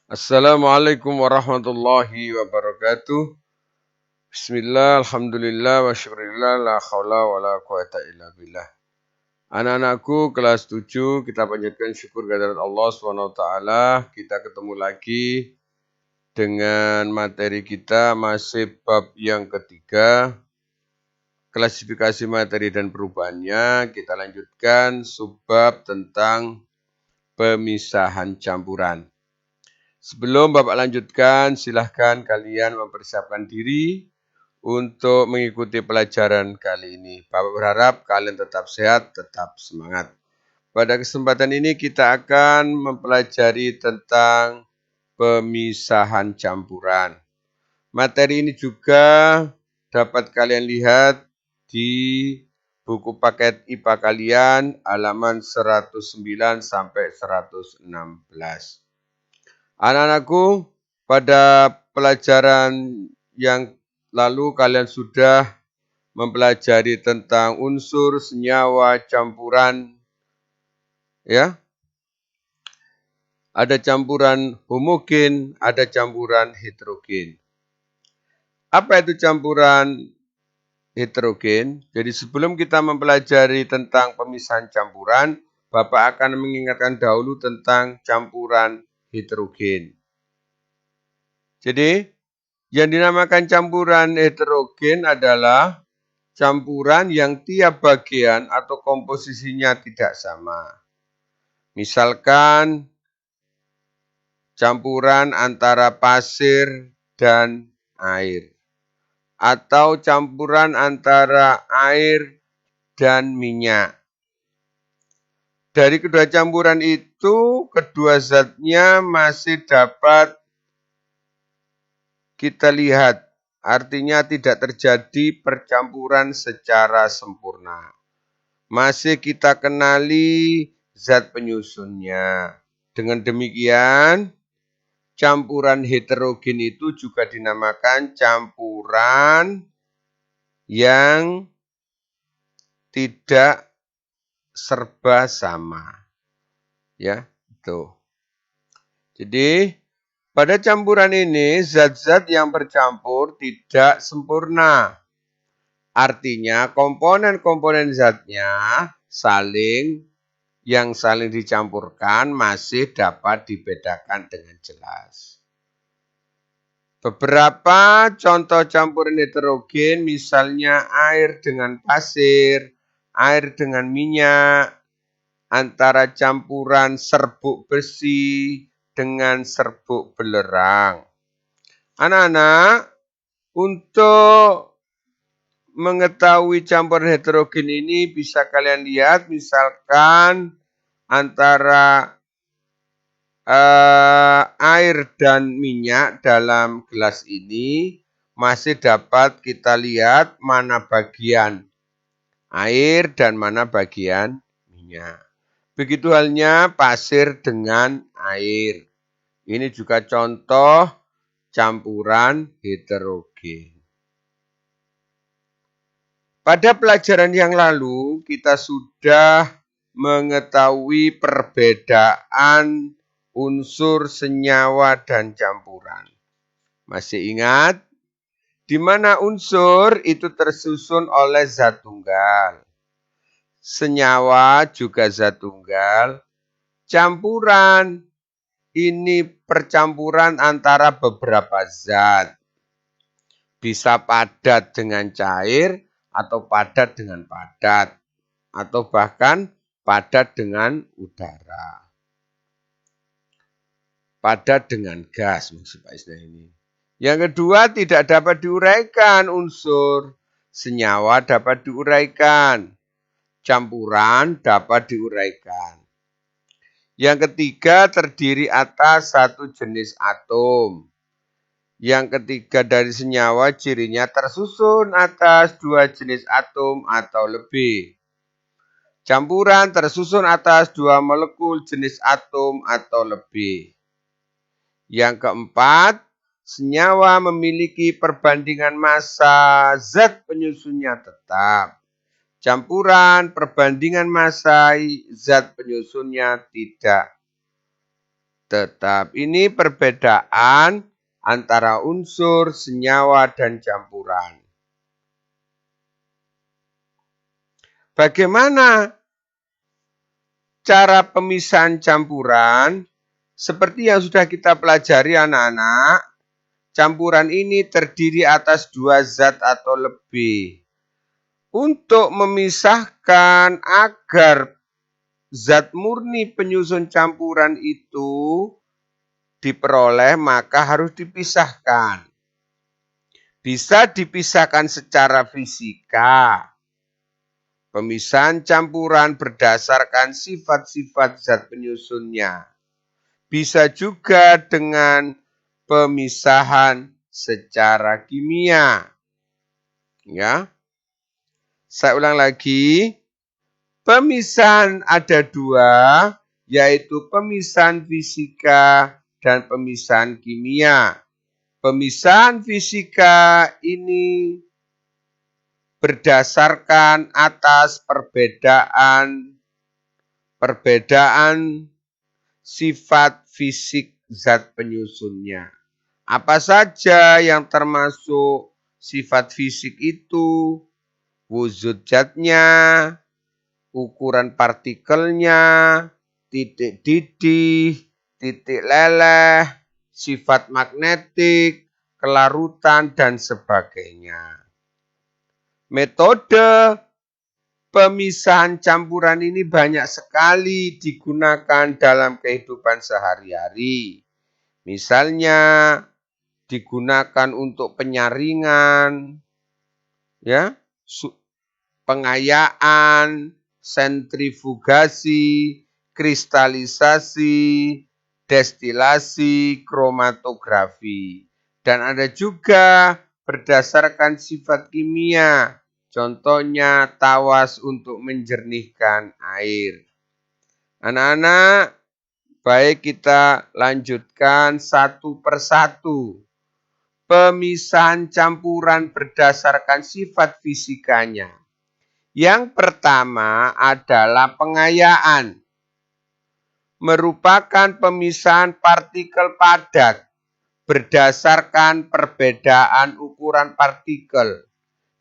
Assalamualaikum warahmatullahi wabarakatuh. Bismillah, alhamdulillah, wa syukurillah, la khawla wa la quwata illa billah. Anak-anakku kelas 7, kita panjatkan syukur kehadirat Allah SWT. Kita ketemu lagi dengan materi kita masih bab yang ketiga. Klasifikasi materi dan perubahannya. Kita lanjutkan subbab tentang pemisahan campuran. Sebelum Bapak lanjutkan, silahkan kalian mempersiapkan diri untuk mengikuti pelajaran kali ini. Bapak berharap kalian tetap sehat, tetap semangat. Pada kesempatan ini kita akan mempelajari tentang pemisahan campuran. Materi ini juga dapat kalian lihat di buku paket IPA kalian halaman 109 sampai 116. Anak-anakku, pada pelajaran yang lalu kalian sudah mempelajari tentang unsur, senyawa, campuran, ya. Ada campuran homogen, ada campuran heterogen. Apa itu campuran heterogen? Jadi sebelum kita mempelajari tentang pemisahan campuran, Bapak akan mengingatkan dahulu tentang campuran heterogen. Jadi, yang dinamakan campuran heterogen adalah campuran yang tiap bagian atau komposisinya tidak sama. Misalkan campuran antara pasir dan air. Atau campuran antara air dan minyak. Dari kedua campuran itu, kedua zatnya masih dapat kita lihat, artinya tidak terjadi percampuran secara sempurna. Masih kita kenali zat penyusunnya. Dengan demikian, campuran heterogen itu juga dinamakan campuran yang tidak serba sama. Ya, tuh. Jadi, pada campuran ini, zat-zat yang bercampur tidak sempurna. Artinya, komponen-komponen zatnya yang saling dicampurkan masih dapat dibedakan dengan jelas. Beberapa contoh campuran heterogen, misalnya air dengan pasir, air dengan minyak, antara campuran serbuk besi dengan serbuk belerang. Anak-anak, untuk mengetahui campuran heterogen ini bisa kalian lihat misalkan antara air dan minyak dalam gelas ini masih dapat kita lihat mana bagian air dan mana bagian minyak. Begitu halnya pasir dengan air. Ini juga contoh campuran heterogen. Pada pelajaran yang lalu kita sudah mengetahui perbedaan unsur, senyawa, dan campuran. Masih ingat? Di mana unsur itu tersusun oleh zat tunggal. Senyawa juga zat tunggal. Campuran ini percampuran antara beberapa zat. Bisa padat dengan cair atau padat dengan padat. Atau bahkan padat dengan udara. Padat dengan gas maksud istilah ini. Yang kedua, tidak dapat diuraikan unsur. Senyawa dapat diuraikan. Campuran dapat diuraikan. Yang ketiga, terdiri atas satu jenis atom. Yang ketiga dari senyawa, cirinya tersusun atas dua jenis atom atau lebih. Campuran tersusun atas dua molekul jenis atom atau lebih. Yang keempat, senyawa memiliki perbandingan massa zat penyusunnya tetap. Campuran perbandingan massa zat penyusunnya tidak. tetap. Ini perbedaan antara unsur, senyawa, dan campuran. Bagaimana cara pemisahan campuran? Seperti yang sudah kita pelajari anak-anak, campuran ini terdiri atas 2 zat atau lebih. Untuk memisahkan agar zat murni penyusun campuran itu diperoleh, maka harus dipisahkan. Bisa dipisahkan secara fisika. Pemisahan campuran berdasarkan sifat-sifat zat penyusunnya. Bisa juga dengan pemisahan secara kimia. Ya. Saya ulang lagi. Pemisahan ada 2, yaitu pemisahan fisika dan pemisahan kimia. Pemisahan fisika ini berdasarkan atas perbedaan sifat fisik zat penyusunnya. Apa saja yang termasuk sifat fisik itu? Wujud zatnya, ukuran partikelnya, titik didih, titik leleh, sifat magnetik, kelarutan, dan sebagainya. Metode pemisahan campuran ini banyak sekali digunakan dalam kehidupan sehari-hari. Misalnya digunakan untuk penyaringan, ya, pengayaan, sentrifugasi, kristalisasi, destilasi, kromatografi. Dan ada juga berdasarkan sifat kimia, contohnya tawas untuk menjernihkan air. Anak-anak, baik kita lanjutkan satu persatu. Pemisahan campuran berdasarkan sifat fisikanya. Yang pertama adalah pengayaan. Merupakan pemisahan partikel padat berdasarkan perbedaan ukuran partikel.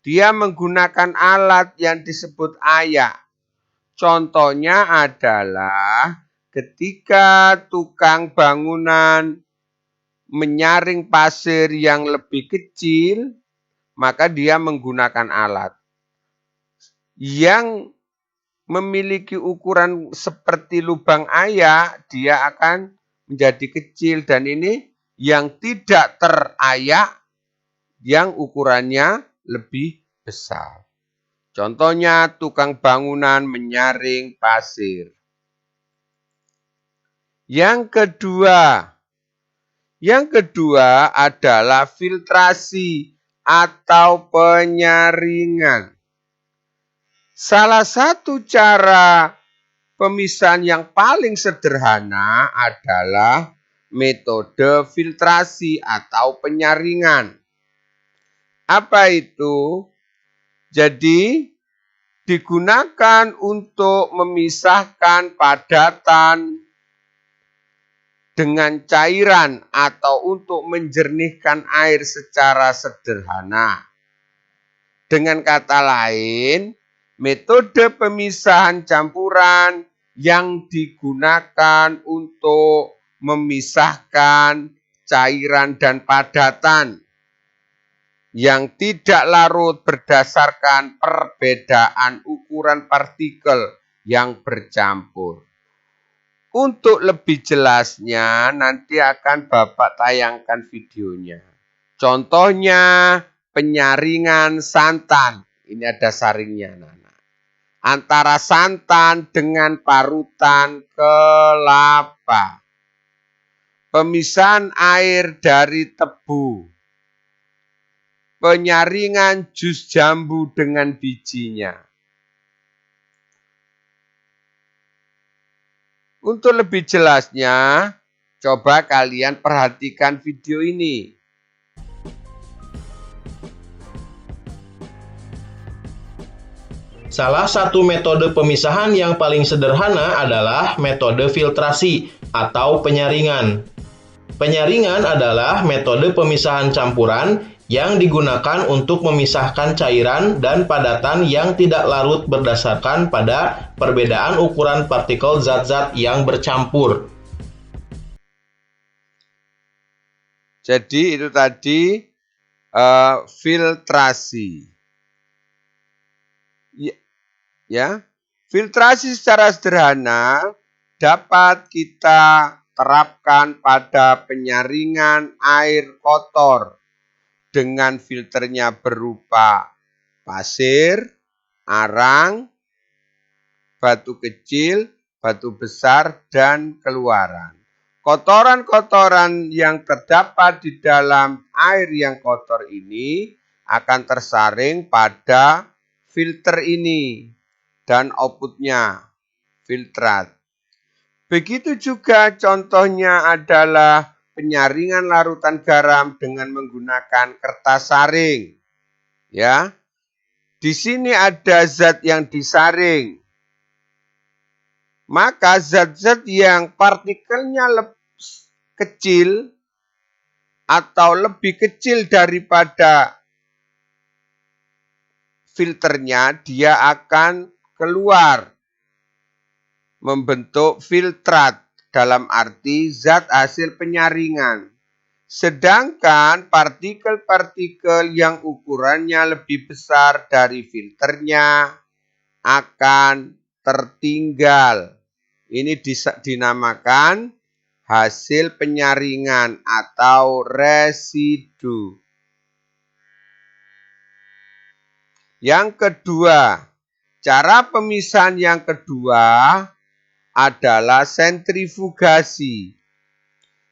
Dia menggunakan alat yang disebut ayak. Contohnya adalah ketika tukang bangunan menyaring pasir yang lebih kecil, maka dia menggunakan alat. Yang memiliki ukuran seperti lubang ayak, dia akan menjadi kecil. Dan ini yang tidak terayak, yang ukurannya lebih besar. Contohnya tukang bangunan menyaring pasir. Yang kedua adalah filtrasi atau penyaringan. Salah satu cara pemisahan yang paling sederhana adalah metode filtrasi atau penyaringan. Apa itu? Jadi, digunakan untuk memisahkan padatan dengan cairan atau untuk menjernihkan air secara sederhana. Dengan kata lain, metode pemisahan campuran yang digunakan untuk memisahkan cairan dan padatan yang tidak larut berdasarkan perbedaan ukuran partikel yang bercampur. Untuk lebih jelasnya, nanti akan Bapak tayangkan videonya. Contohnya, penyaringan santan. Ini ada saringnya, anak-anak. Antara santan dengan parutan kelapa. Pemisahan air dari tebu. Penyaringan jus jambu dengan bijinya. Untuk lebih jelasnya, coba kalian perhatikan video ini. Salah satu metode pemisahan yang paling sederhana adalah metode filtrasi. atau penyaringan. Penyaringan adalah metode pemisahan campuran yang digunakan untuk memisahkan cairan dan padatan yang tidak larut berdasarkan pada perbedaan ukuran partikel zat-zat yang bercampur. Jadi itu tadi filtrasi. Ya, filtrasi secara sederhana dapat kita terapkan pada penyaringan air kotor dengan filternya berupa pasir, arang, batu kecil, batu besar, dan keluaran. Kotoran-kotoran yang terdapat di dalam air yang kotor ini akan tersaring pada filter ini dan outputnya filtrat. Begitu juga contohnya adalah penyaringan larutan garam dengan menggunakan kertas saring. Ya, di sini ada zat yang disaring. Maka zat-zat yang partikelnya kecil atau lebih kecil daripada filternya, dia akan keluar membentuk filtrat, dalam arti zat hasil penyaringan. Sedangkan partikel-partikel yang ukurannya lebih besar dari filternya akan tertinggal. Ini dinamakan hasil penyaringan atau residu. Yang kedua, cara pemisahan yang kedua adalah sentrifugasi.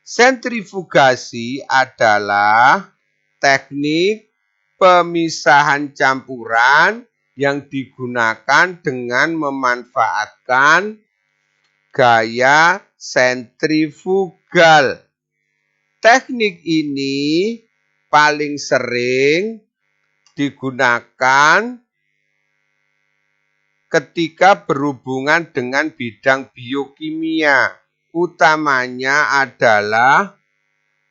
Sentrifugasi adalah teknik pemisahan campuran yang digunakan dengan memanfaatkan gaya sentrifugal. Teknik ini paling sering digunakan ketika berhubungan dengan bidang biokimia. Utamanya adalah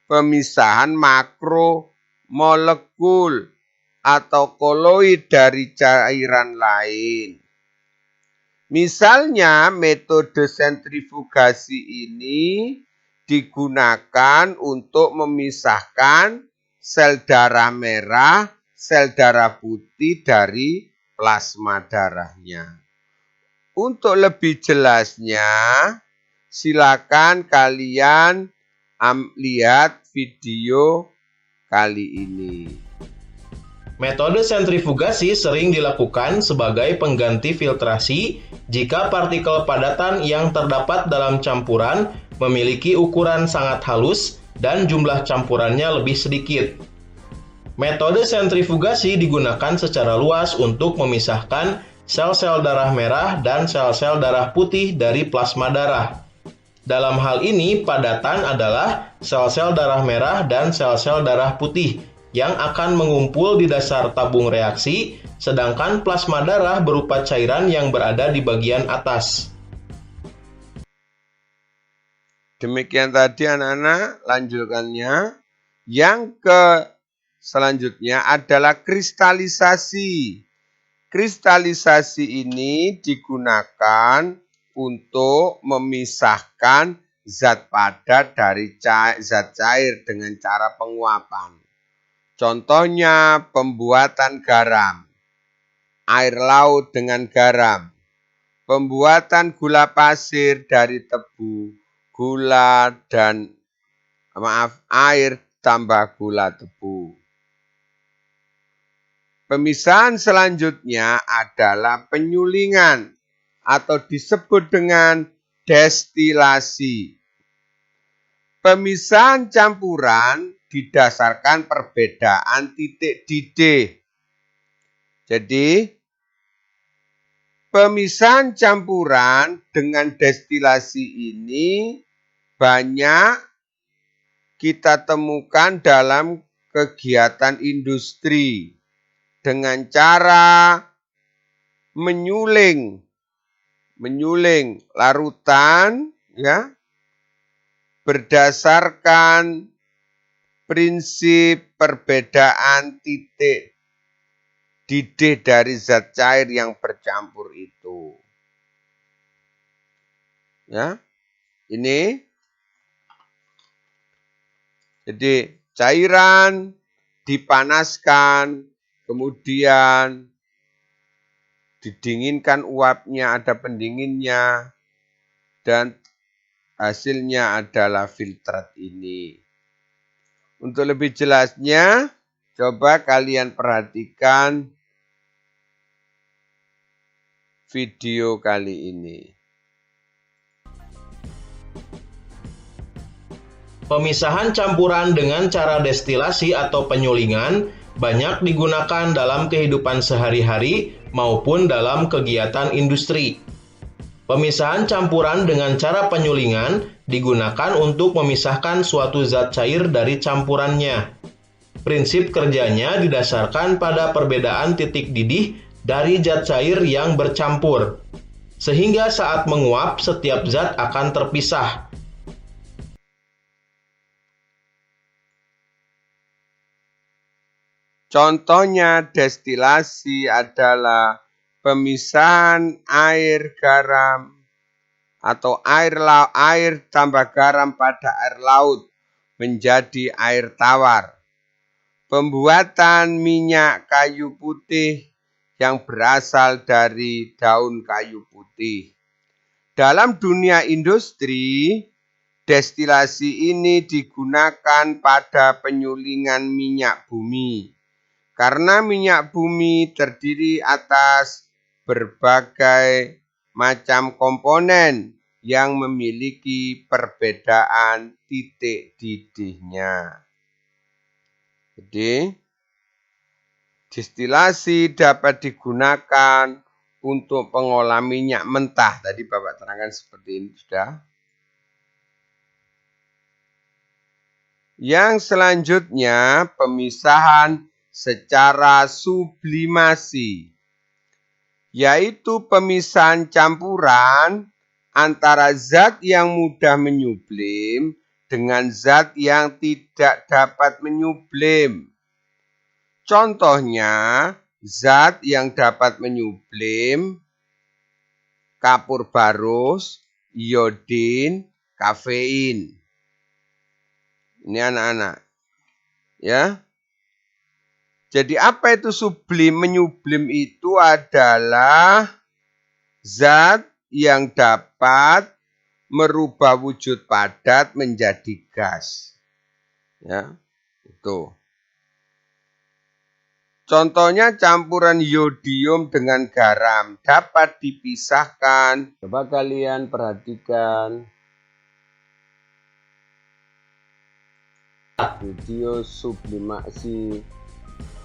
pemisahan makromolekul atau koloid dari cairan lain. Misalnya metode sentrifugasi ini digunakan untuk memisahkan sel darah merah, sel darah putih dari plasma darahnya. Untuk lebih jelasnya, silakan kalian lihat video kali ini. Metode sentrifugasi sering dilakukan sebagai pengganti filtrasi jika partikel padatan yang terdapat dalam campuran memiliki ukuran sangat halus dan jumlah campurannya lebih sedikit. Metode sentrifugasi digunakan secara luas untuk memisahkan sel-sel darah merah dan sel-sel darah putih dari plasma darah. Dalam hal ini, padatan adalah sel-sel darah merah dan sel-sel darah putih yang akan mengumpul di dasar tabung reaksi, sedangkan plasma darah berupa cairan yang berada di bagian atas. Demikian tadi anak-anak, lanjutkannya. Yang selanjutnya adalah kristalisasi. Kristalisasi ini digunakan untuk memisahkan zat padat dari zat cair dengan cara penguapan. Contohnya pembuatan garam, air laut dengan garam, pembuatan gula pasir dari tebu, gula dan air tambah gula tebu. Pemisahan selanjutnya adalah penyulingan atau disebut dengan destilasi. Pemisahan campuran didasarkan perbedaan titik didih. Jadi, pemisahan campuran dengan destilasi ini banyak kita temukan dalam kegiatan industri dengan cara menyuling larutan, ya, berdasarkan prinsip perbedaan titik didih dari zat cair yang bercampur itu. Ya, ini jadi cairan dipanaskan, kemudian didinginkan uapnya, ada pendinginnya, dan hasilnya adalah filtrat ini. Untuk lebih jelasnya, coba kalian perhatikan video kali ini. Pemisahan campuran dengan cara destilasi atau penyulingan banyak digunakan dalam kehidupan sehari-hari maupun dalam kegiatan industri. Pemisahan campuran dengan cara penyulingan digunakan untuk memisahkan suatu zat cair dari campurannya. Prinsip kerjanya didasarkan pada perbedaan titik didih dari zat cair yang bercampur, sehingga saat menguap setiap zat akan terpisah. Contohnya destilasi adalah pemisahan air garam atau air tambah garam pada air laut menjadi air tawar. Pembuatan minyak kayu putih yang berasal dari daun kayu putih. Dalam dunia industri, destilasi ini digunakan pada penyulingan minyak bumi. Karena minyak bumi terdiri atas berbagai macam komponen yang memiliki perbedaan titik didihnya. Jadi, destilasi dapat digunakan untuk pengolah minyak mentah. Tadi Bapak terangkan seperti ini sudah. Yang selanjutnya, pemisahan secara sublimasi, yaitu pemisahan campuran antara zat yang mudah menyublim dengan zat yang tidak dapat menyublim. Contohnya, zat yang dapat menyublim, kapur barus, iodin, kafein. Ini anak-anak. Ya. Jadi apa itu sublim? Menyublim itu adalah zat yang dapat merubah wujud padat menjadi gas. Ya, itu. Contohnya campuran iodium dengan garam dapat dipisahkan. Coba kalian perhatikan video sublimasi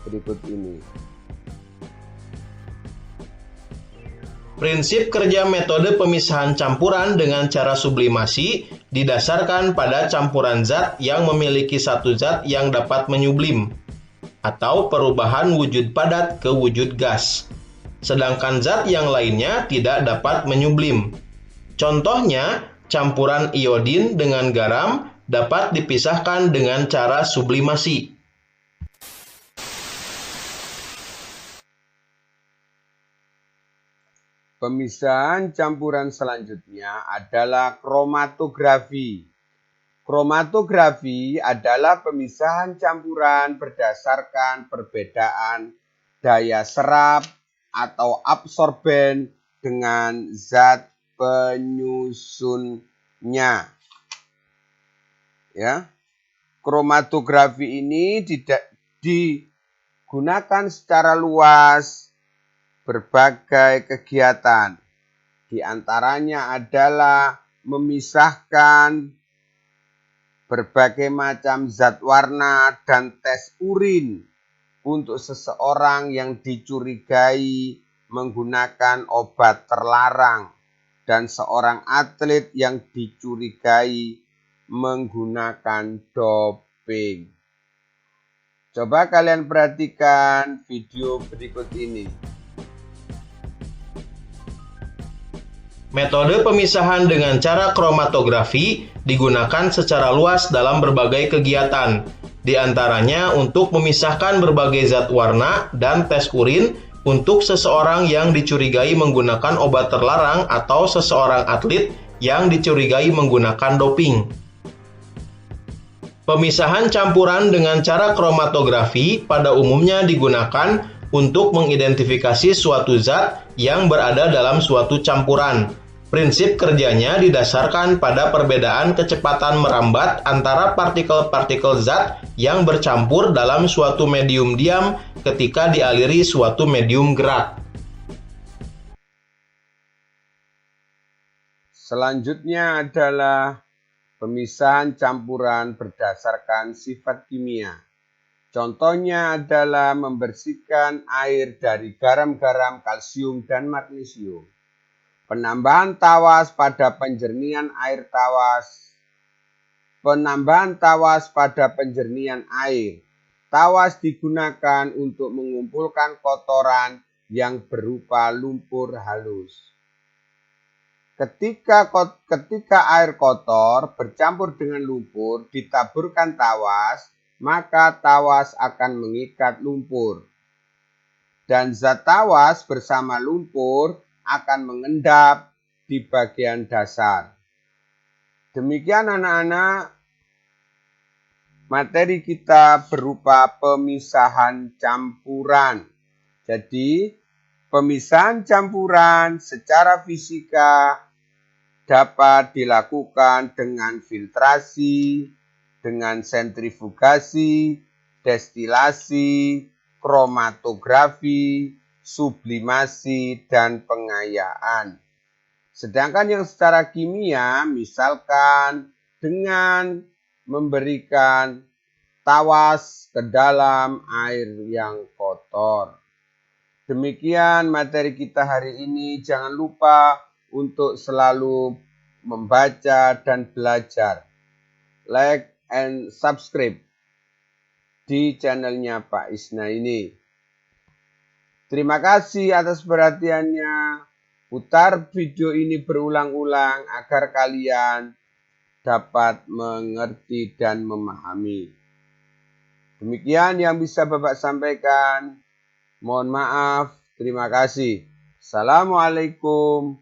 berikut ini. Prinsip kerja metode pemisahan campuran dengan cara sublimasi didasarkan pada campuran zat yang memiliki satu zat yang dapat menyublim, atau perubahan wujud padat ke wujud gas, sedangkan zat yang lainnya tidak dapat menyublim. Contohnya, campuran iodin dengan garam dapat dipisahkan dengan cara sublimasi. Pemisahan campuran selanjutnya adalah kromatografi. Kromatografi adalah pemisahan campuran berdasarkan perbedaan daya serap atau absorben dengan zat penyusunnya. Ya. Kromatografi ini digunakan secara luas berbagai kegiatan. Di antaranya adalah memisahkan berbagai macam zat warna dan tes urin untuk seseorang yang dicurigai menggunakan obat terlarang dan seorang atlet yang dicurigai menggunakan doping. Coba kalian perhatikan video berikut ini. Metode pemisahan dengan cara kromatografi digunakan secara luas dalam berbagai kegiatan, di antaranya untuk memisahkan berbagai zat warna dan tes urin untuk seseorang yang dicurigai menggunakan obat terlarang atau seseorang atlet yang dicurigai menggunakan doping. Pemisahan campuran dengan cara kromatografi pada umumnya digunakan untuk mengidentifikasi suatu zat yang berada dalam suatu campuran. Prinsip kerjanya didasarkan pada perbedaan kecepatan merambat antara partikel-partikel zat yang bercampur dalam suatu medium diam ketika dialiri suatu medium gerak. Selanjutnya adalah pemisahan campuran berdasarkan sifat kimia. Contohnya adalah membersihkan air dari garam-garam kalsium dan magnesium. Penambahan tawas pada penjernihan air tawas. Penambahan tawas pada penjernihan air. Tawas digunakan untuk mengumpulkan kotoran yang berupa lumpur halus. Ketika air kotor bercampur dengan lumpur ditaburkan tawas, maka tawas akan mengikat lumpur. Dan zat tawas bersama lumpur akan mengendap di bagian dasar. Demikian anak-anak, materi kita berupa pemisahan campuran. Jadi, pemisahan campuran secara fisika dapat dilakukan dengan filtrasi, dengan sentrifugasi, destilasi, kromatografi, sublimasi, dan pengayaan. Sedangkan yang secara kimia, misalkan dengan memberikan tawas ke dalam air yang kotor. Demikian materi kita hari ini. Jangan lupa untuk selalu membaca dan belajar. Like and subscribe di channelnya Pak Isna ini. Terima kasih atas perhatiannya. Putar video ini berulang-ulang agar kalian dapat mengerti dan memahami. Demikian yang bisa Bapak sampaikan. Mohon maaf. Terima kasih. Assalamualaikum